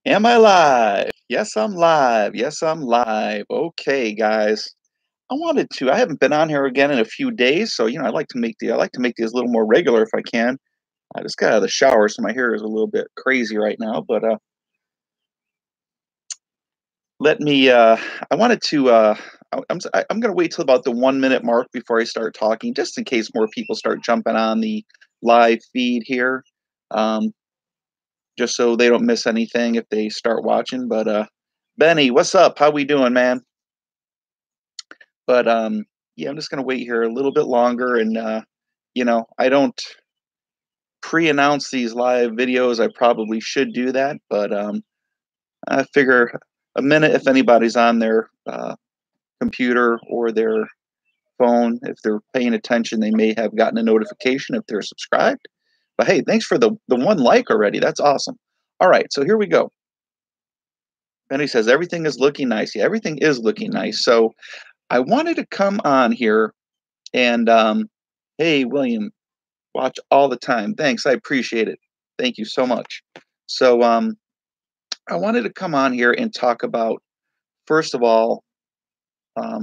Am I live? Yes, I'm live. Yes, I'm live. Okay, guys. I haven't been on here again in a few days, so I like to make these a little more regular if I can. I just got out of the shower, so my hair is a little bit crazy right now, but let me I wanted to I'm going to wait till about the 1 minute mark before I start talking, just in case more people start jumping on the live feed here. Um, just so they don't miss anything if they start watching. But Benny, what's up? How we doing, man? But yeah, I'm just gonna wait here a little bit longer, and I don't pre-announce these live videos. I probably should do that, but I figure a minute if anybody's on their computer or their phone, if they're paying attention, they may have gotten a notification if they're subscribed. But hey, thanks for the one like already. That's awesome. All right, so here we go. Benny says everything is looking nice. Yeah, everything is looking nice. So I wanted to come on here and hey, William, watch all the time. Thanks, I appreciate it. Thank you so much. So I wanted to come on here and talk about, first of all, I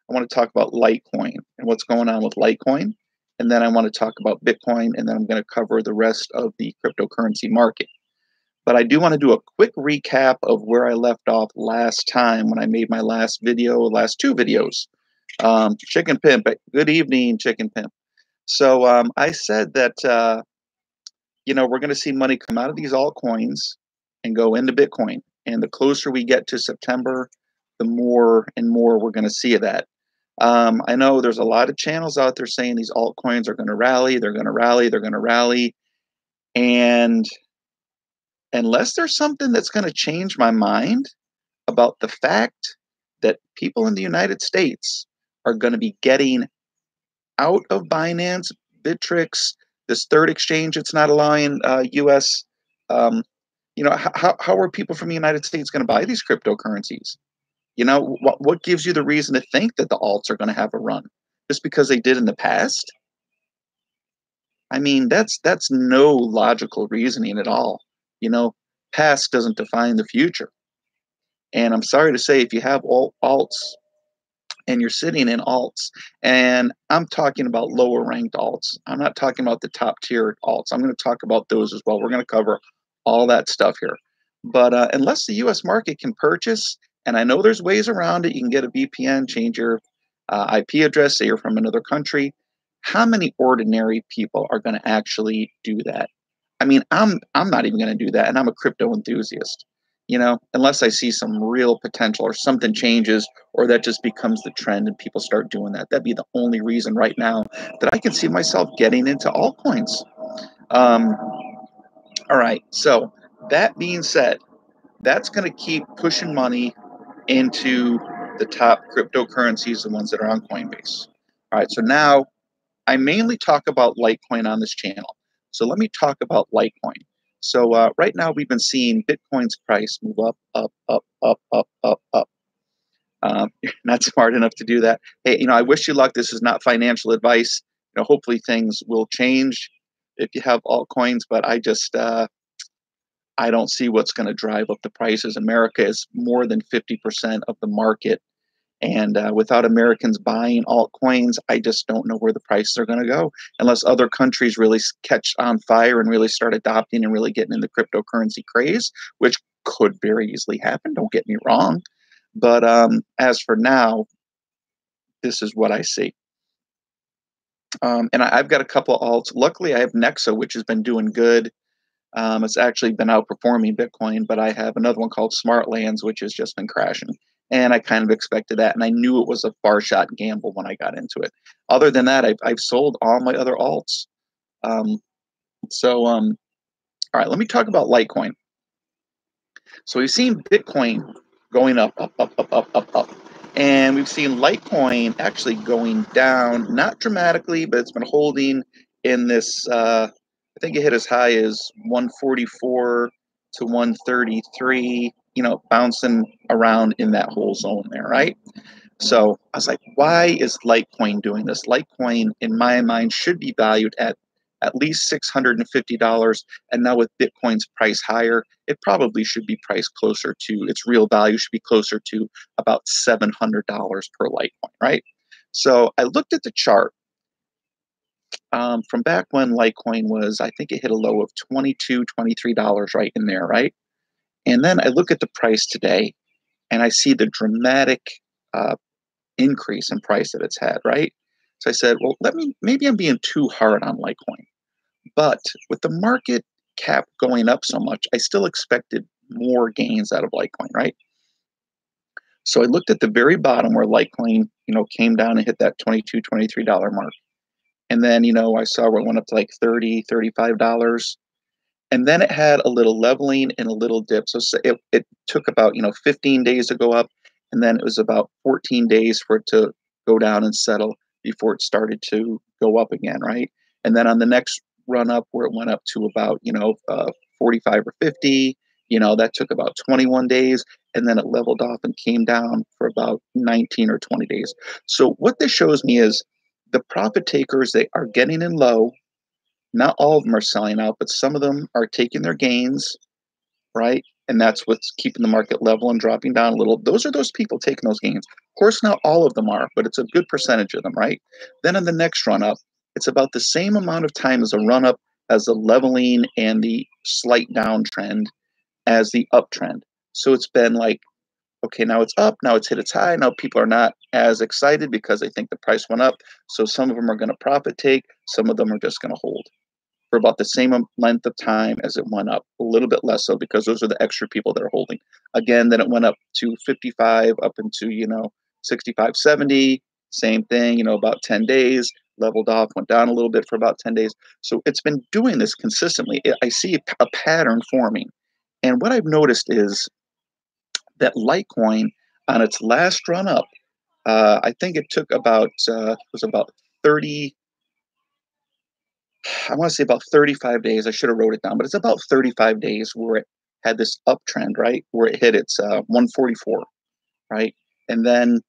want to talk about Litecoin and what's going on with Litecoin, and then I want to talk about Bitcoin, and then I'm going to cover the rest of the cryptocurrency market. But I do want to do a quick recap of where I left off last time when I made my last two videos. Chicken Pimp, good evening, Chicken Pimp. So I said that we're going to see money come out of these altcoins and go into Bitcoin. And the closer we get to September, the more and more we're going to see of that. I know there's a lot of channels out there saying these altcoins are going to rally, they're going to rally, they're going to rally. And unless there's something that's going to change my mind about the fact that people in the United States are going to be getting out of Binance, Bittrex, this third exchange that's not allowing U.S. Um, how are people from the United States going to buy these cryptocurrencies? What gives you the reason to think that the alts are going to have a run just because they did in the past? I mean, that's no logical reasoning at all. You know, past doesn't define the future. And I'm sorry to say, if you have all alts and you're sitting in alts, and I'm talking about lower ranked alts, I'm not talking about the top tier alts. I'm going to talk about those as well. We're going to cover all that stuff here. But unless the US market can purchase, and I know there's ways around it, you can get a VPN, change your IP address, say you're from another country. How many ordinary people are going to actually do that? I mean, I'm not even going to do that, and I'm a crypto enthusiast. Unless I see some real potential or something changes, or that just becomes the trend and people start doing that. That'd be the only reason right now that I can see myself getting into altcoins. Um, all right. So that being said, that's going to keep pushing money into the top cryptocurrencies, the ones that are on Coinbase. All right. So now I mainly talk about Litecoin on this channel. So let me talk about Litecoin. So right now we've been seeing Bitcoin's price move up, up, up, up, up, up, up. Not smart enough to do that. Hey, I wish you luck. This is not financial advice. Hopefully things will change if you have altcoins, but I don't see what's going to drive up the prices. America is more than 50% of the market. And without Americans buying altcoins, I just don't know where the prices are going to go unless other countries really catch on fire and really start adopting and really getting in the cryptocurrency craze, which could very easily happen. Don't get me wrong. But as for now, this is what I see. And I've got a couple of alts. Luckily, I have Nexo, which has been doing good. It's actually been outperforming Bitcoin, but I have another one called Smartlands, which has just been crashing. And I kind of expected that, and I knew it was a far shot gamble when I got into it. Other than that, I've sold all my other alts. All right, let me talk about Litecoin. So we've seen Bitcoin going up, up, up, up, up, up, up. And we've seen Litecoin actually going down, not dramatically, but it's been holding in this, I think it hit as high as 144 to 133, bouncing around in that whole zone there, right? So I was like, why is Litecoin doing this? Litecoin, in my mind, should be valued at at least $650. And now with Bitcoin's price higher, it probably should be priced closer to its real value, should be closer to about $700 per Litecoin, right? So I looked at the chart from back when Litecoin was, I think it hit a low of $22, $23 right in there, right? And then I look at the price today and I see the dramatic uh, increase in price that it's had, right? So I said, well, maybe I'm being too hard on Litecoin. But with the market cap going up so much, I still expected more gains out of Litecoin, right? So I looked at the very bottom where Litecoin, came down and hit that $22, $23 mark. And then, I saw where it went up to like $30, $35. And then it had a little leveling and a little dip. So it took about 15 days to go up, and then it was about 14 days for it to go down and settle before it started to go up again, right? And then on the next run up, where it went up to about 45 or 50, that took about 21 days, and then it leveled off and came down for about 19 or 20 days. So what this shows me is the profit takers, they are getting in low. Not all of them are selling out, but some of them are taking their gains, right? And that's what's keeping the market level and dropping down a little. Those are those people taking those gains. Of course, not all of them are, but it's a good percentage of them, right? Then in the next run up, it's about the same amount of time as a run up, as the leveling and the slight downtrend as the uptrend. So it's been like, okay, now it's up, now it's hit its high. Now people are not as excited because they think the price went up. So some of them are going to profit take, some of them are just going to hold for about the same length of time as it went up, a little bit less so because those are the extra people that are holding. Again, then it went up to 55, up into, 65, 70, same thing, about 10 days, leveled off, went down a little bit for about 10 days. So it's been doing this consistently. I see a pattern forming. And what I've noticed is that Litecoin on its last run up, I think it took about, was about 30, I want to say about 35 days. I should have wrote it down, but it's about 35 days where it had this uptrend, right? Where it hit its 144, right? And then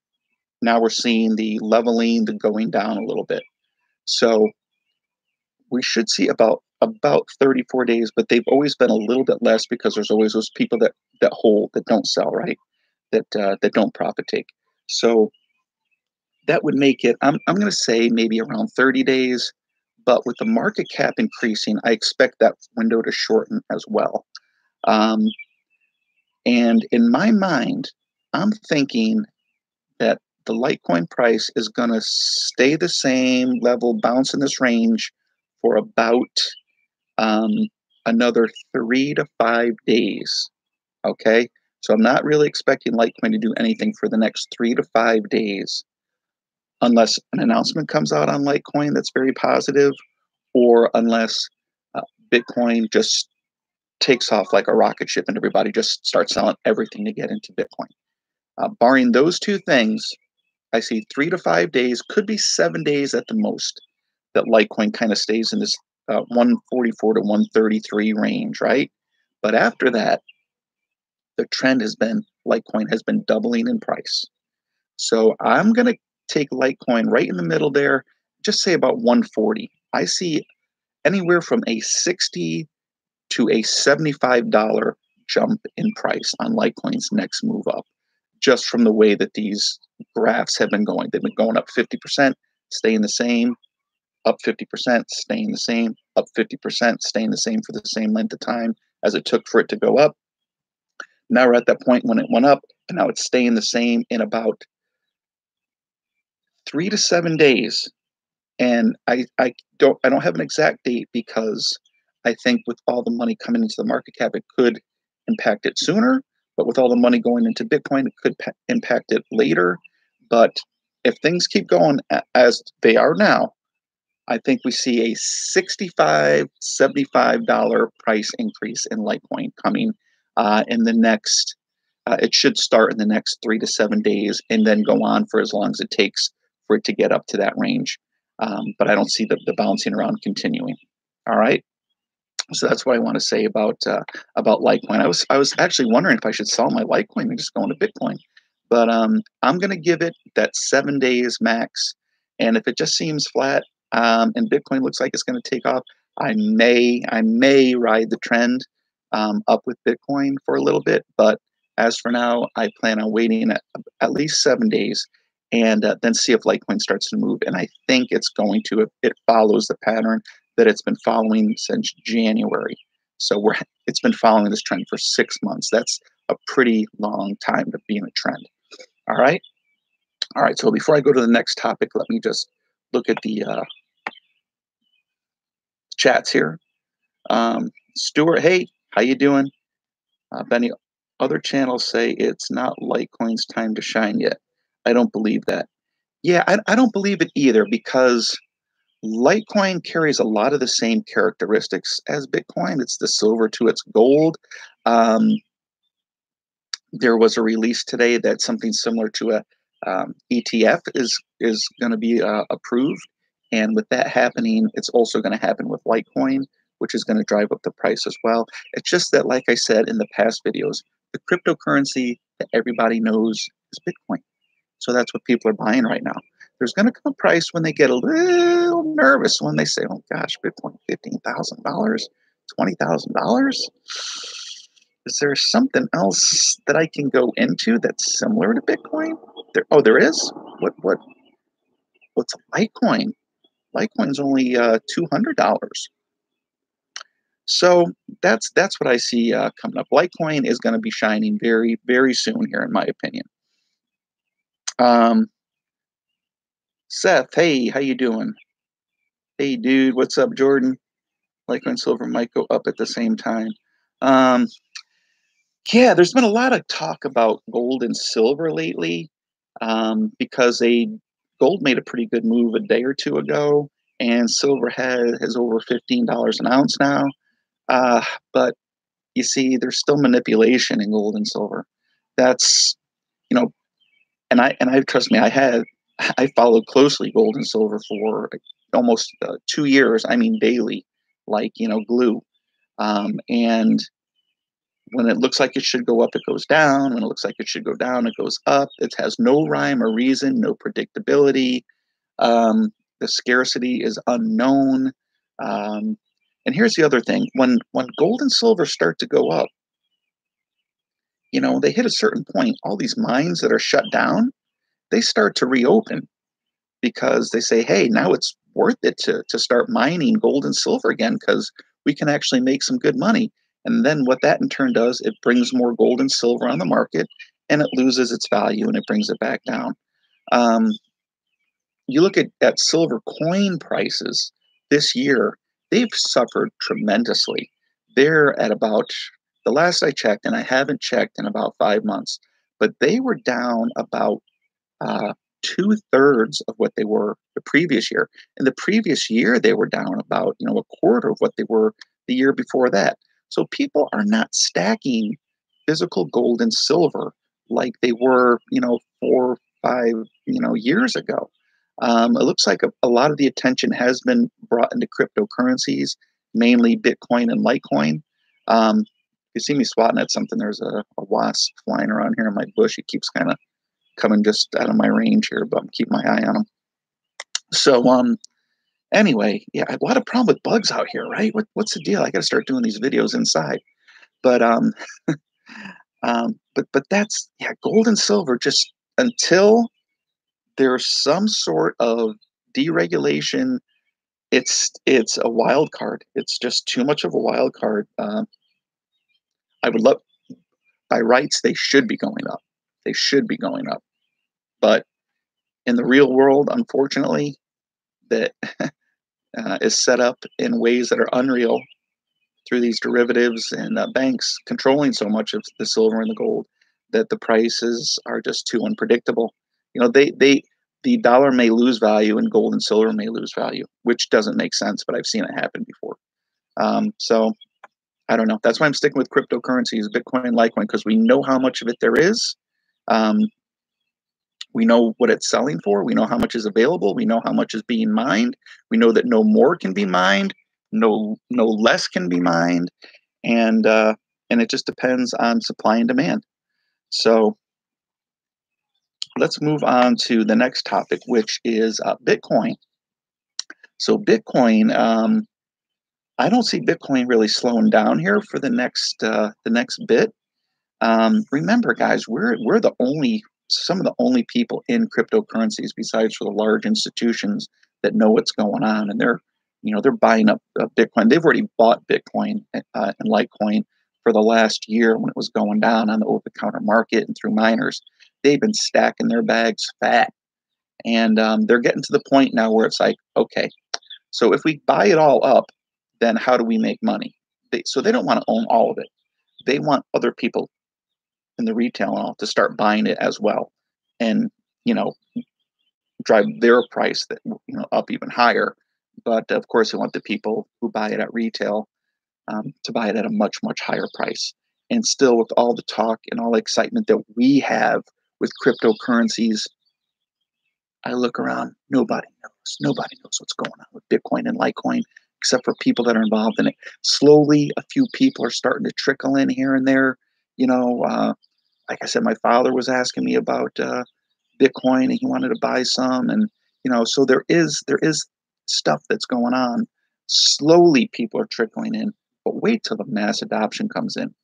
now we're seeing the leveling, the going down a little bit. So we should see about 34 days, but they've always been a little bit less because there's always those people that hold, that don't sell, right? That don't profit take. So that would make it, I'm going to say maybe around 30 days. But with the market cap increasing, I expect that window to shorten as well. Um, and in my mind, I'm thinking that the Litecoin price is going to stay the same level, bounce in this range for about um, another 3 to 5 days. Okay. So I'm not really expecting Litecoin to do anything for the next 3 to 5 days unless an announcement comes out on Litecoin that's very positive, or unless uh, Bitcoin just takes off like a rocket ship and everybody just starts selling everything to get into Bitcoin. Barring those two things, I see 3 to 5 days, could be 7 days at the most, that Litecoin kind of stays in this 144 to 133 range, right? But after that, the trend has been Litecoin has been doubling in price. So I'm going to take Litecoin right in the middle there, just say about 140. I see anywhere from a 60 to a $75 jump in price on Litecoin's next move up, just from the way that these graphs have been going. They've been going up 50%, staying the same, up 50%, staying the same, up 50%, staying the same for the same length of time as it took for it to go up. Now we're at that point when it went up, and now it's staying the same in about 3 to 7 days. And I don't have an exact date because I think with all the money coming into the market cap, it could impact it sooner. But with all the money going into Bitcoin, it could impact it later. But if things keep going as they are now, I think we see a $65, $75 price increase in Litecoin coming in the next. It should start in the next 3 to 7 days and then go on for as long as it takes for it to get up to that range. But I don't see the bouncing around continuing. All right. So that's what I want to say about Litecoin. I was actually wondering if I should sell my Litecoin and just go into Bitcoin, but I'm going to give it that 7 days max. And if it just seems flat and Bitcoin looks like it's going to take off, I may ride the trend up with Bitcoin for a little bit, but as for now, I plan on waiting at least 7 days and then see if Litecoin starts to move. And I think it's going to if it follows the pattern that it's been following since January. So it's been following this trend for 6 months. That's a pretty long time to be in a trend. All right. All right. So before I go to the next topic, let me just look at the chats here. Stuart, hey, how you doing? Benny, other channels say it's not Litecoin's time to shine yet. I don't believe that. Yeah, I don't believe it either because Litecoin carries a lot of the same characteristics as Bitcoin. It's the silver to its gold. Um, there was a release today that something similar to a ETF is going to be approved, and with that happening, it's also going to happen with Litecoin, which is going to drive up the price as well. It's just that, like I said in the past videos, the cryptocurrency that everybody knows is Bitcoin. So that's what people are buying right now. There's going to come a price when they get a little nervous when they say, "Oh gosh, Bitcoin, $15,000, $20,000." Is there something else that I can go into that's similar to Bitcoin? There is. What? What's Litecoin? Litecoin's only $200. So that's what I see coming up. Litecoin is going to be shining very very soon here, in my opinion. Um, Seth, hey, how you doing? Hey, dude, what's up, Jordan? Litecoin silver might go up at the same time. Um, yeah, there's been a lot of talk about gold and silver lately because gold made a pretty good move a day or two ago, and silver has over $15 an ounce now. But you see, there's still manipulation in gold and silver. That's you know, and I trust me, I followed closely gold and silver for almost 2 years. I mean, daily, like glue. And when it looks like it should go up, it goes down. When it looks like it should go down, it goes up. It has no rhyme or reason, no predictability. The scarcity is unknown. Um, and here's the other thing: when gold and silver start to go up, they hit a certain point. All these mines that are shut down, they start to reopen because they say, hey, now it's worth it to start mining gold and silver again because we can actually make some good money. And then what that in turn does, it brings more gold and silver on the market and it loses its value and it brings it back down. Um, you look at silver coin prices this year, they've suffered tremendously. They're at about, the last I checked, and I haven't checked in about 5 months, but they were down about uh, 2/3 of what they were the previous year. In the previous year, they were down about a quarter of what they were the year before that. So people are not stacking physical gold and silver like they were 4 or 5 years ago. It looks like a lot of the attention has been brought into cryptocurrencies, mainly Bitcoin and Litecoin. If you see me swatting at something, there's a wasp flying around here in my bush. It keeps kind of coming just out of my range here, but I'm keeping my eye on them. So anyway, yeah, a lot of problem with bugs out here, right? What's the deal? I got to start doing these videos inside. But but that's, yeah, gold and silver, just until there's some sort of deregulation, it's a wild card. It's just too much of a wild card. I would love, by rights, they should be going up. They should be going up. But in the real world, unfortunately, that is set up in ways that are unreal through these derivatives and banks controlling so much of the silver and the gold that the prices are just too unpredictable. The dollar may lose value and gold and silver may lose value, which doesn't make sense, but I've seen it happen before. So I don't know. That's why I'm sticking with cryptocurrencies, Bitcoin and Litecoin, because we know how much of it there is. Um, we know what it's selling for. We know how much is available. We know how much is being mined. We know that no more can be mined. No less can be mined, and it just depends on supply and demand. So let's move on to the next topic, which is Bitcoin. So Bitcoin, I don't see Bitcoin really slowing down here for the next bit. Remember, guys, we're the only some of the only people in cryptocurrencies besides for the large institutions that know what's going on, and they're buying up Bitcoin. They've already bought Bitcoin and Litecoin for the last year when it was going down on the over-the-counter market and through miners. They've been stacking their bags fat, and they're getting to the point now where it's like, okay, so if we buy it all up, then how do we make money? So they don't want to own all of it. They want other people in the retail and all to start buying it as well, and you know drive their price that up even higher. But of course, they want the people who buy it at retail to buy it at a much higher price. And still, with all the talk and all the excitement that we have with cryptocurrencies, I look around, nobody knows. Nobody knows what's going on with Bitcoin and Litecoin, except for people that are involved in it. Slowly, a few people are starting to trickle in here and there. You know, like I said, my father was asking me about Bitcoin and he wanted to buy some, and so there is stuff that's going on. Slowly, people are trickling in, but wait till the mass adoption comes in.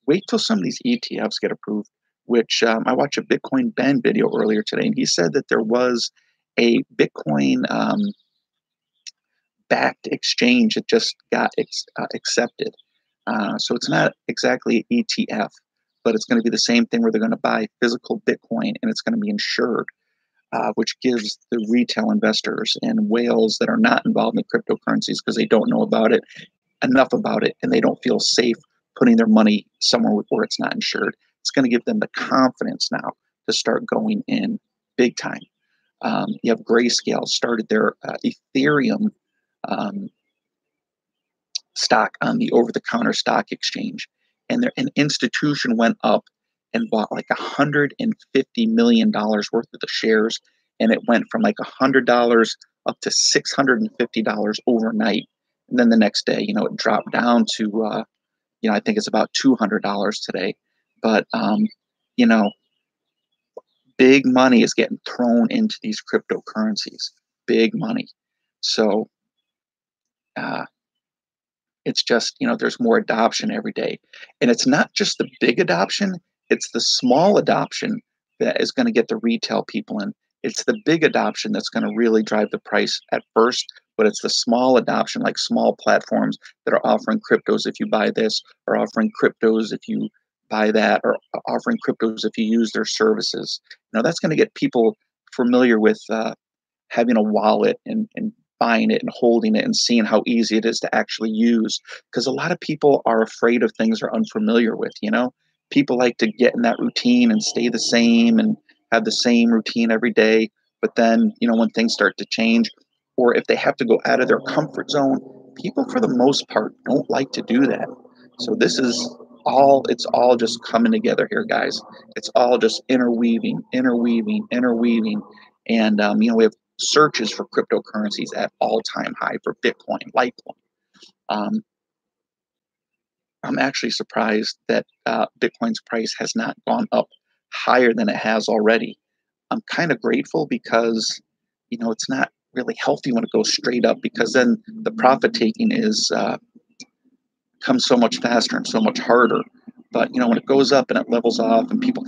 Wait till some of these ETFs get approved. Which I watched a Bitcoin Ben video earlier today, and he said that there was a Bitcoin backed exchange that just got accepted. So it's not exactly an ETF, but it's going to be the same thing where they're going to buy physical Bitcoin and it's going to be insured, which gives the retail investors and whales that are not involved in the cryptocurrencies because they don't know about it enough about it and they don't feel safe putting their money somewhere where it's not insured. It's going to give them the confidence now to start going in big time. You have Grayscale started their Ethereum um, stock on the over-the-counter stock exchange, and an institution went up and bought like $150 million worth of the shares, and it went from like $100 up to $650 overnight. And then the next day, it dropped down to I think it's about $200 today. But you know, big money is getting thrown into these cryptocurrencies. Big money. So uh, it's just, there's more adoption every day. And it's not just the big adoption, it's the small adoption that is going to get the retail people in. It's the big adoption that's going to really drive the price at first, but it's the small adoption, like small platforms that are offering cryptos if you buy this, or offering cryptos if you buy that, or offering cryptos if you use their services. That's going to get people familiar with having a wallet and buying it and holding it and seeing how easy it is to actually use, because a lot of people are afraid of things they're unfamiliar with. People like to get in that routine and stay the same and have the same routine every day, but then when things start to change, or if they have to go out of their comfort zone, people for the most part don't like to do that. So this is it's all just coming together here, guys. It's all just interweaving, and we have searches for cryptocurrencies at all-time high for Bitcoin, Litecoin. Um, I'm actually surprised that Bitcoin's price has not gone up higher than it has already. I'm kind of grateful because, it's not really healthy when it goes straight up, because then the profit taking is comes so much faster and so much harder. But when it goes up and it levels off, and people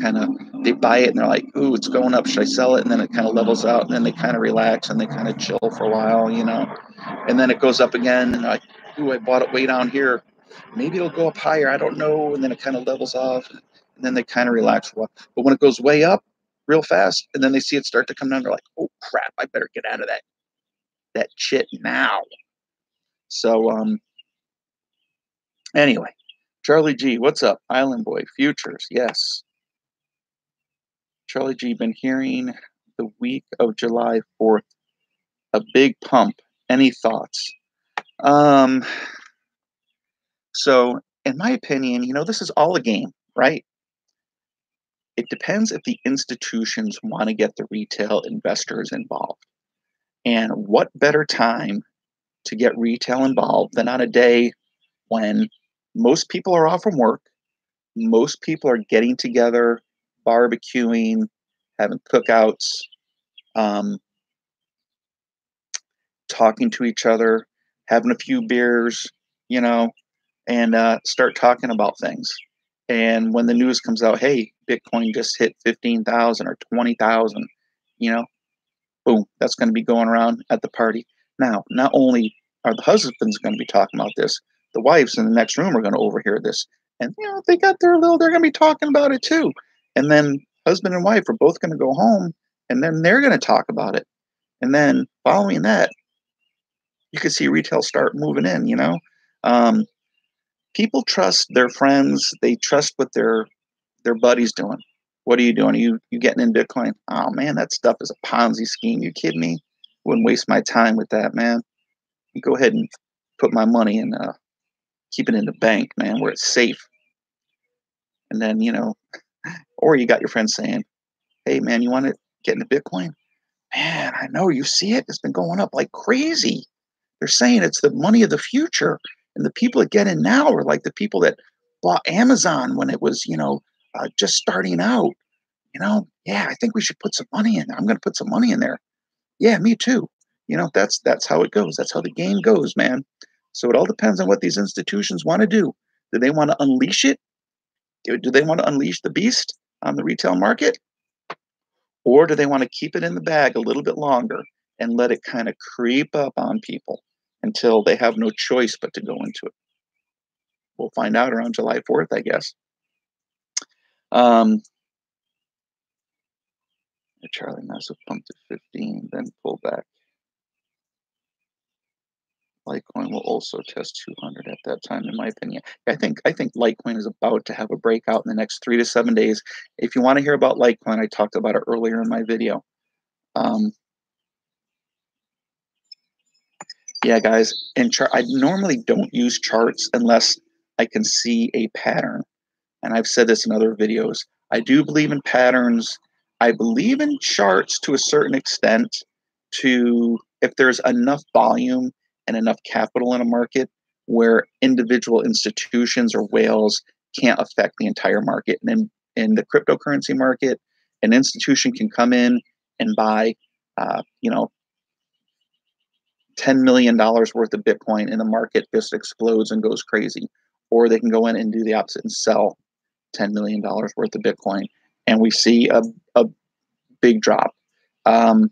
they buy it and they're like, "Ooh, it's going up. Should I sell it?" And then it kind of levels out, and then they kind of relax and they kind of chill for a while, and then it goes up again, and they're like, "Ooh, I bought it way down here. Maybe it'll go up higher. I don't know." And then it kind of levels off, and then they kind of relax for a while. But when it goes way up real fast, and then they see it start to come down, they're like, "Oh crap! I better get out of that shit now." So anyway, Charlie G, what's up? Island Boy, futures, yes. Charlie G, been hearing the week of July 4th, a big pump. Any thoughts? Um, so, in my opinion, this is all a game, right? It depends if the institutions want to get the retail investors involved. And what better time to get retail involved than on a day when most people are off from work, most people are getting together, barbecuing, having cookouts, um, talking to each other, having a few beers, you know, and start talking about things. And when the news comes out, hey, Bitcoin just hit 15,000 or 20,000, you know, boom, that's going to be going around at the party. Now, not only are the husbands going to be talking about this, the wives in the next room are going to overhear this. And, they got their little, they're going to be talking about it too. And then husband and wife are both going to go home and then they're going to talk about it. And then following that, you could see retail start moving in. Um, People trust their friends. They trust what their buddy's doing. What are you doing? Are you getting in Bitcoin? Oh man, that stuff is a Ponzi scheme. You kidding me? Wouldn't waste my time with that, man. You go ahead and put my money in, keep it in the bank, man, where it's safe. And then, or you got your friends saying, "Hey, man, you want to get into Bitcoin? Man, I know you see it. It's been going up like crazy. They're saying it's the money of the future, and the people that get in now are like the people that bought Amazon when it was, just starting out. Yeah, I think we should put some money in there. I'm going to put some money in there. Yeah, me too. That's how it goes. That's how the game goes, man. So it all depends on what these institutions want to do. Do they want to unleash it? Do they want to unleash the beast on the retail market? Or do they want to keep it in the bag a little bit longer and let it kind of creep up on people until they have no choice but to go into it? We'll find out around July 4th, I guess. Um, Charlie Massive pumped to 15, then pull back. Litecoin will also test 200 at that time, in my opinion. I think Litecoin is about to have a breakout in the next 3 to 7 days. If you want to hear about Litecoin, I talked about it earlier in my video. Um, yeah, guys, I normally don't use charts unless I can see a pattern. And I've said this in other videos. I do believe in patterns. I believe in charts to a certain extent. To If there's enough volume and enough capital in a market where individual institutions or whales can't affect the entire market. And in the cryptocurrency market, an institution can come in and buy, uh, you know, $10 million worth of Bitcoin, and the market just explodes and goes crazy. Or they can go in and do the opposite and sell $10 million worth of Bitcoin, and we see a big drop. Um,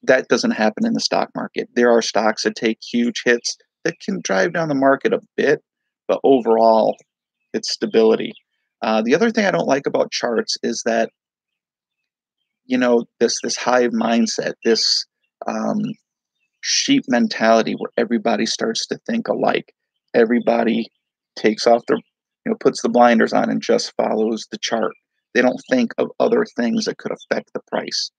that doesn't happen in the stock market. There are stocks that take huge hits that can drive down the market a bit, but overall, it's stability. The other thing I don't like about charts is that this hive mindset, this um, sheep mentality where everybody starts to think alike. Everybody takes off puts the blinders on and just follows the chart. They don't think of other things that could affect the price.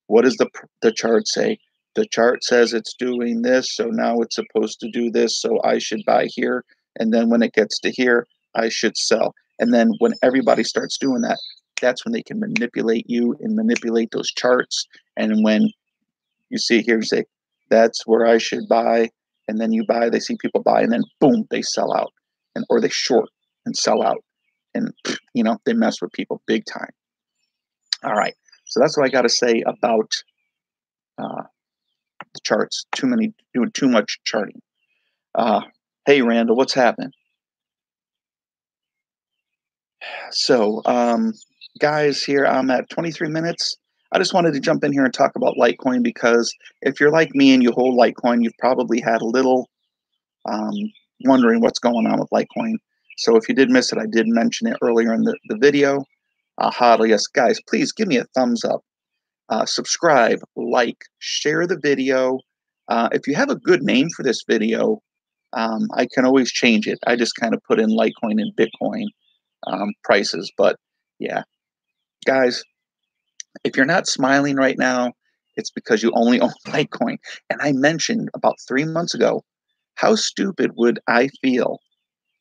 What does the chart say? The chart says it's doing this, so now it's supposed to do this, so I should buy here. And then when it gets to here, I should sell. And then when everybody starts doing that, that's when they can manipulate you and manipulate those charts. And when you see here, you say, that's where I should buy. And then you buy, they see people buy, and then boom, they sell out. Or they short and sell out. And, they mess with people big time. All right. So that's what I got to say about the charts. Doing too much charting. Hey, Randall, what's happening? So, guys, here I'm at 23 minutes. I just wanted to jump in here and talk about Litecoin because if you're like me and you hold Litecoin, you've probably had a little um, wondering what's going on with Litecoin. So if you did miss it, I did mention it earlier in the video. Yes, guys, please give me a thumbs up. Subscribe, like, share the video. If you have a good name for this video, I can always change it. I just kind of put in Litecoin and Bitcoin prices. But yeah, guys, if you're not smiling right now, it's because you only own Litecoin. And I mentioned about 3 months ago, how stupid would I feel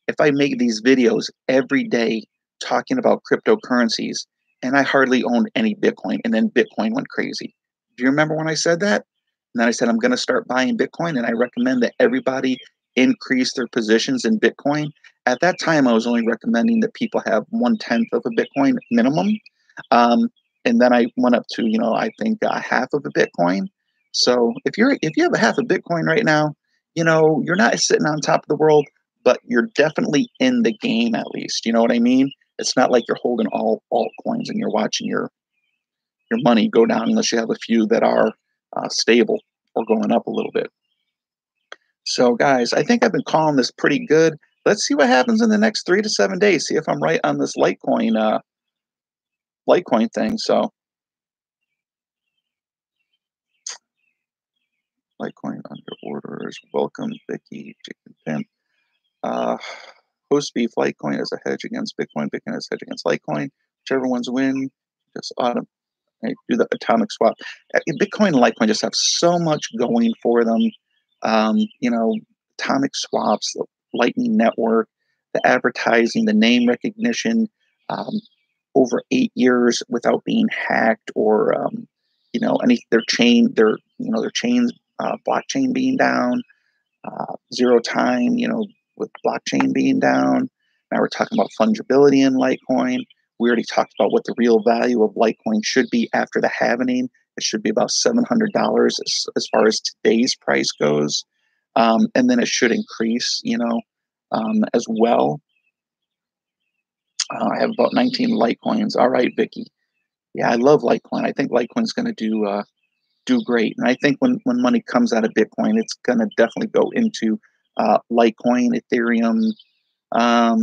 if I make these videos every day talking about cryptocurrencies and I hardly owned any Bitcoin and then Bitcoin went crazy? Do you remember when I said that? And then I said, I'm going to start buying Bitcoin and I recommend that everybody increase their positions in Bitcoin. At that time, I was only recommending that people have 1/10 of a Bitcoin minimum. Um, and then I went up to, I think half of a Bitcoin. So if you have a half a Bitcoin right now, you're not sitting on top of the world, but you're definitely in the game at least. You know what I mean? It's not like you're holding all altcoins and you're watching your money go down unless you have a few that are stable or going up a little bit. So, guys, I think I've been calling this pretty good. Let's see what happens in the next 3 to 7 days. See if I'm right on this Litecoin thing. So, Litecoin under orders. Welcome, Vicky, Chicken Pimp. Uh, Host beef Litecoin as a hedge against Bitcoin. Bitcoin as a hedge against Litecoin. Whichever ones win, just do the atomic swap. Bitcoin and Litecoin just have so much going for them. You know, atomic swaps, the Lightning Network, the advertising, the name recognition, over 8 years without being hacked or their chains blockchain being down, zero time, with blockchain being down. Now we're talking about fungibility in Litecoin. We already talked about what the real value of Litecoin should be after the halvening. It should be about $700 as far as today's price goes. And then it should increase, as well. I have about 19 Litecoins. All right, Vicky. Yeah, I love Litecoin. I think Litecoin's going to do great. And I think when money comes out of Bitcoin, it's going to definitely go into Litecoin, Ethereum. Um,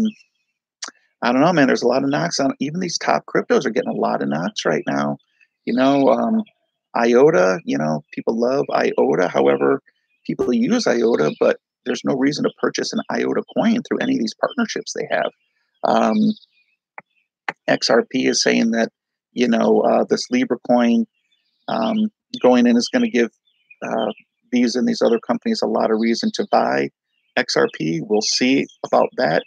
I don't know, man. There's a lot of knocks on even these top cryptos are getting a lot of knocks right now. You know, IOTA. People love IOTA. However, people use IOTA, but there's no reason to purchase an IOTA coin through any of these partnerships they have. Um, XRP is saying that this Libra coin going in is going to give these and these other companies a lot of reason to buy XRP. We'll see about that.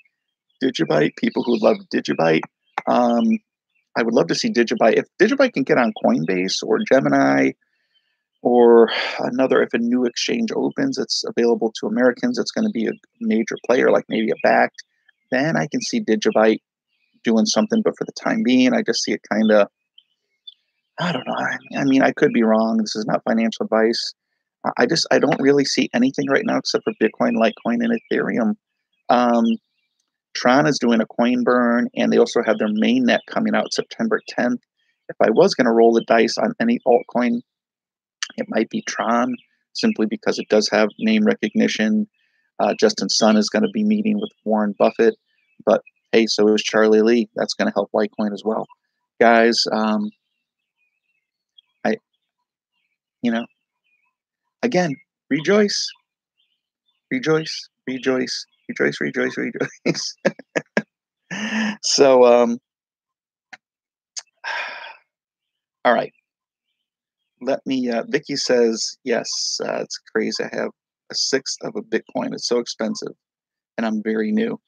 Digibyte, people who love Digibyte. I would love to see Digibyte. If Digibyte can get on Coinbase or Gemini or if a new exchange opens, it's available to Americans, it's going to be a major player, like maybe a Backed, then I can see Digibyte doing something. But for the time being, I just see it kind of, I don't know. I mean, I could be wrong. This is not financial advice. I don't really see anything right now except for Bitcoin, Litecoin, and Ethereum. Um, Tron is doing a coin burn, and they also have their mainnet coming out September 10th. If I was going to roll the dice on any altcoin, it might be Tron, simply because it does have name recognition. Justin Sun is going to be meeting with Warren Buffett, but hey, so is Charlie Lee. That's going to help Litecoin as well, guys. I, again, rejoice, rejoice, rejoice, rejoice, rejoice, rejoice. So, all right. Let me. Vicky says yes. It's crazy. I have a sixth of a Bitcoin. It's so expensive, and I'm very new.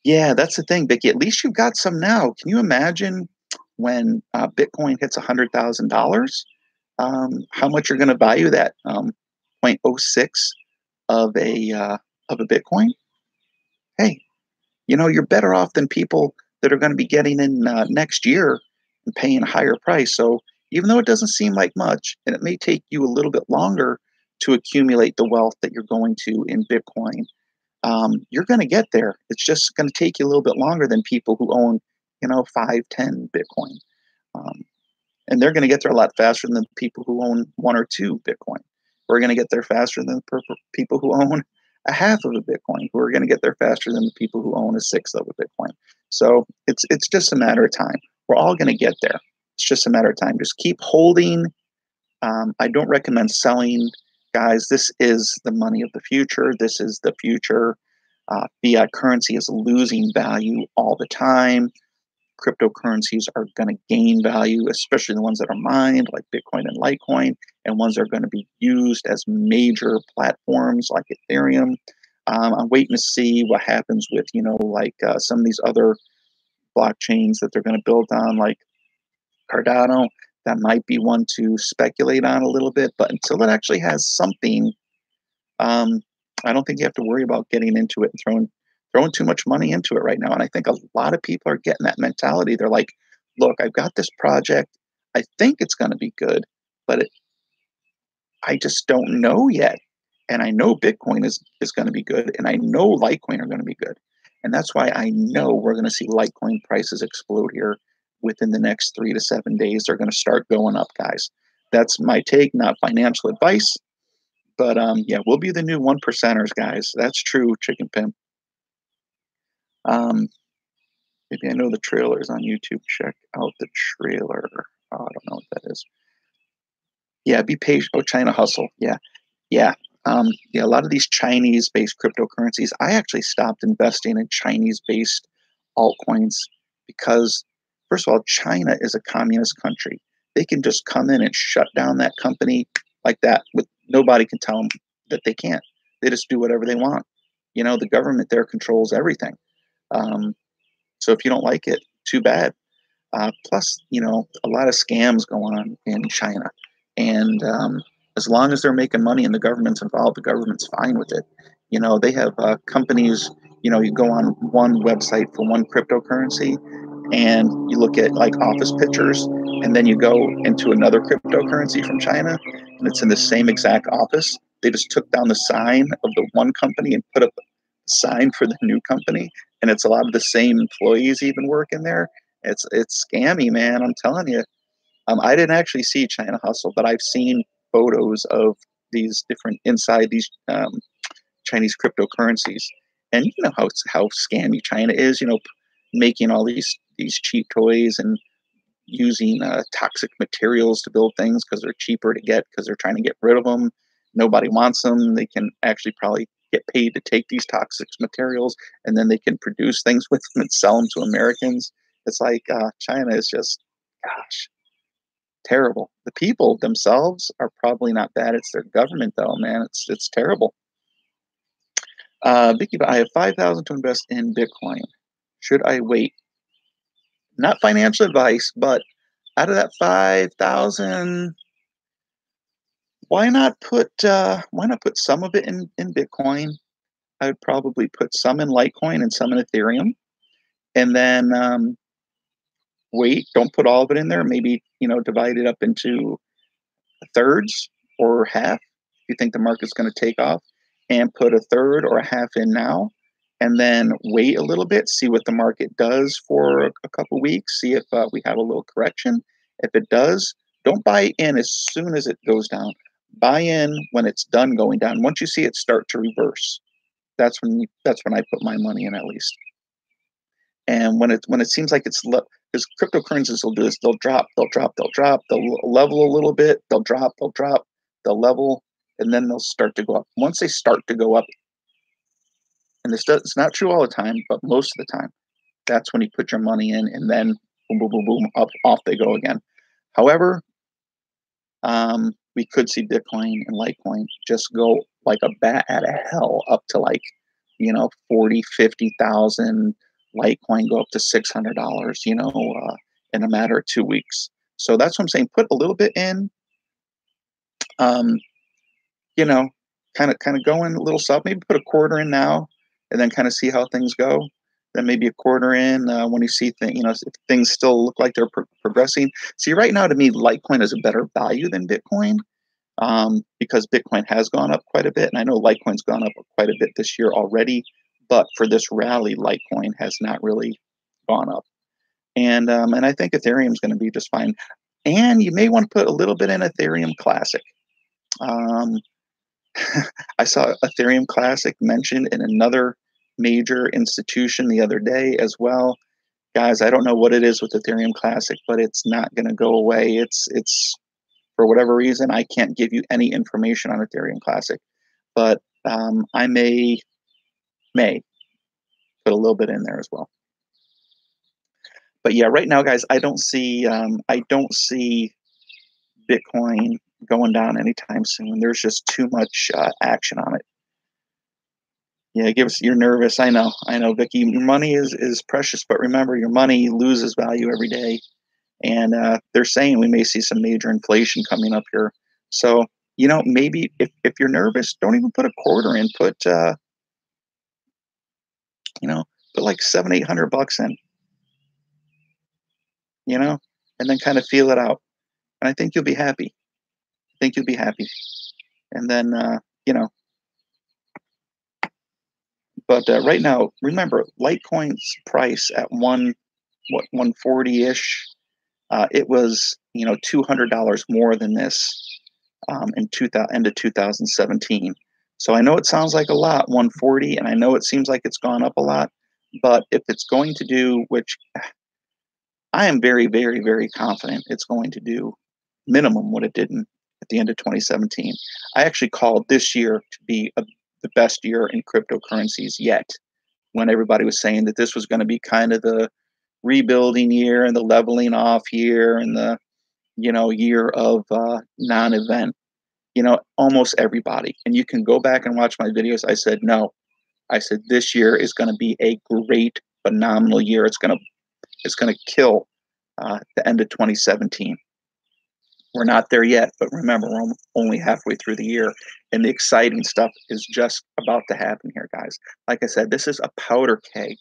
Yeah, that's the thing, Vicky. At least you've got some now. Can you imagine when Bitcoin hits $100,000? How much you're going to value that 0.06 of a Bitcoin? Hey, you're better off than people that are going to be getting in next year and paying a higher price. So even though it doesn't seem like much, and it may take you a little bit longer to accumulate the wealth that you're going to in Bitcoin, you're going to get there. It's just going to take you a little bit longer than people who own, 5, 10 Bitcoin. Um, and they're going to get there a lot faster than people who own 1 or 2 Bitcoin. We're going to get there faster than people who own a half of a Bitcoin. We're going to get there faster than the people who own a sixth of a Bitcoin. So it's just a matter of time. We're all going to get there. It's just a matter of time. Just keep holding. I don't recommend selling, guys. This is the money of the future. This is the future. Fiat currency is losing value all the time. Cryptocurrencies are going to gain value, especially the ones that are mined, like Bitcoin and Litecoin, and ones that are going to be used as major platforms like Ethereum. I'm waiting to see what happens with, some of these other blockchains that they're going to build on, like Cardano. That might be one to speculate on a little bit, but until it actually has something, I don't think you have to worry about getting into it and throwing too much money into it right now. And I think a lot of people are getting that mentality. They're like, look, I've got this project. I think it's going to be good, but I just don't know yet. And I know Bitcoin is going to be good, and I know Litecoin are going to be good. And that's why I know we're going to see Litecoin prices explode here within the next 3 to 7 days. They're going to start going up, guys. That's my take, not financial advice. But yeah, we'll be the new one percenters, guys. That's true, Chicken Pimp. Um, Maybe I know the trailer is on YouTube. Check out the trailer. Oh, I don't know what that is. Yeah, be patient. Oh, China Hustle. Yeah, yeah. Yeah, a lot of these Chinese-based cryptocurrencies, I actually stopped investing in Chinese-based altcoins because, first of all, China is a communist country. They can just come in and shut down that company like that. With nobody can tell them that they can't. They just do whatever they want. You know, the government there controls everything. Um, so if you don't like it, too bad. Plus, you know, a lot of scams going on in China. And as long as they're making money and the government's involved, the government's fine with it. You know, they have companies, you know, you go on one website for one cryptocurrency and you look at like office pictures, and then you go into another cryptocurrency from China and it's in the same exact office. They just took down the sign of the one company and put up a sign for the new company. And it's a lot of the same employees even working there. It's scammy, man. I'm telling you. I didn't actually see China Hustle, but I've seen photos of these different inside these Chinese cryptocurrencies, and you know how scammy China is. You know, making all these cheap toys and using toxic materials to build things because they're cheaper to get because they're trying to get rid of them. Nobody wants them. They can actually probably get paid to take these toxic materials and then they can produce things with them and sell them to Americans. It's like China is just, gosh, terrible. The people themselves are probably not bad. It's their government, though, man. It's terrible. Vicky, I have 5,000 to invest in Bitcoin. Should I wait? Not financial advice, but out of that 5,000, why not put some of it in Bitcoin? I would probably put some in Litecoin and some in Ethereum, and then wait. Don't put all of it in there. Maybe divide it up into thirds or half. If you think the market's going to take off, and put a third or a half in now, and then wait a little bit, see what the market does for a couple weeks, see if we have a little correction. If it does, don't buy in as soon as it goes down. Buy in when it's done going down. Once you see it start to reverse, that's when I put my money in, at least. And when it seems like it's because cryptocurrencies will do this, they'll level a little bit, they'll level, and then they'll start to go up. Once they start to go up, and it's not true all the time, but most of the time, that's when you put your money in, and then boom, boom, boom, boom, up, off they go again. However, we could see Bitcoin and Litecoin just go like a bat out of hell up to like, 40, 50,000. Litecoin go up to $600, in a matter of 2 weeks. So that's what I'm saying. Put a little bit in, um, you know, kind of go in a little soft. Maybe put a quarter in now, and then kind of see how things go. Then maybe a quarter in when you see things, if things still look like they're progressing. See, right now to me, Litecoin is a better value than Bitcoin, because Bitcoin has gone up quite a bit, and I know Litecoin's gone up quite a bit this year already. But for this rally, Litecoin has not really gone up, and I think Ethereum's going to be just fine. And you may want to put a little bit in Ethereum Classic. Um, I saw Ethereum Classic mentioned in another major institution the other day as well. Guys, I don't know what it is with Ethereum Classic, but it's not going to go away. It's for whatever reason, I can't give you any information on Ethereum Classic, but I may put a little bit in there as well. But yeah, right now, guys, I don't see Bitcoin going down anytime soon. There's just too much action on it. Yeah, you're nervous. I know, Vicky. Your money is precious, but remember, your money loses value every day, and they're saying we may see some major inflation coming up here. So maybe if you're nervous, don't even put a quarter in. Put like 700-800 bucks in, and then kind of feel it out. And I think you'll be happy. And then But right now, remember, Litecoin's price at 140-ish. It was, $200 more than this in 2000, end of 2017. So I know it sounds like a lot, 140, and I know it seems like it's gone up a lot. But if it's going to do, which I am very, very, very confident it's going to do minimum what it did at the end of 2017. I actually called this year to be the best year in cryptocurrencies yet, when everybody was saying that this was going to be kind of the rebuilding year and the leveling off year and the year of non-event. Almost everybody, and you can go back and watch my videos. I said no. I said this year is going to be a great, phenomenal year. It's going to kill the end of 2017. We're not there yet, but remember, we're only halfway through the year, and the exciting stuff is just about to happen here, guys. Like I said, this is a powder keg,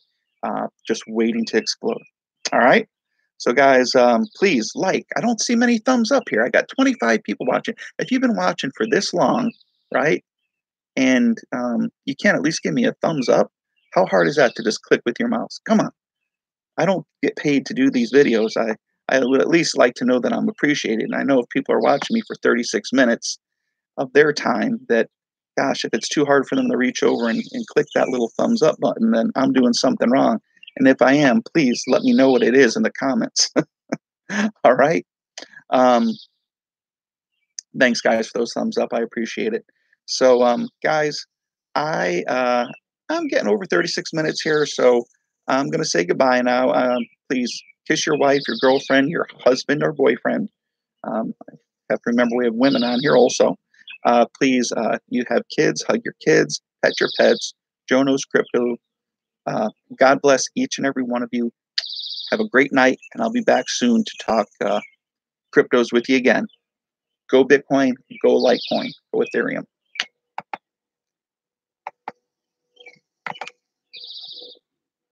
just waiting to explode. All right. So, guys, please like. I don't see many thumbs up here. I got 25 people watching. If you've been watching for this long, right, and you can't at least give me a thumbs up, how hard is that to just click with your mouse? Come on. I don't get paid to do these videos. I would at least like to know that I'm appreciated. And I know if people are watching me for 36 minutes of their time, that, gosh, if it's too hard for them to reach over and click that little thumbs up button, then I'm doing something wrong. And if I am, please let me know what it is in the comments. All right. Um, Thanks, guys, for those thumbs up. I appreciate it. So, guys, I'm getting over 36 minutes here, so I'm gonna say goodbye now. Please kiss your wife, your girlfriend, your husband or boyfriend. I have to remember we have women on here also. Please, you have kids, hug your kids, pet your pets. Joe knows crypto. God bless each and every one of you. Have a great night, and I'll be back soon to talk cryptos with you again. Go Bitcoin, go Litecoin, go Ethereum.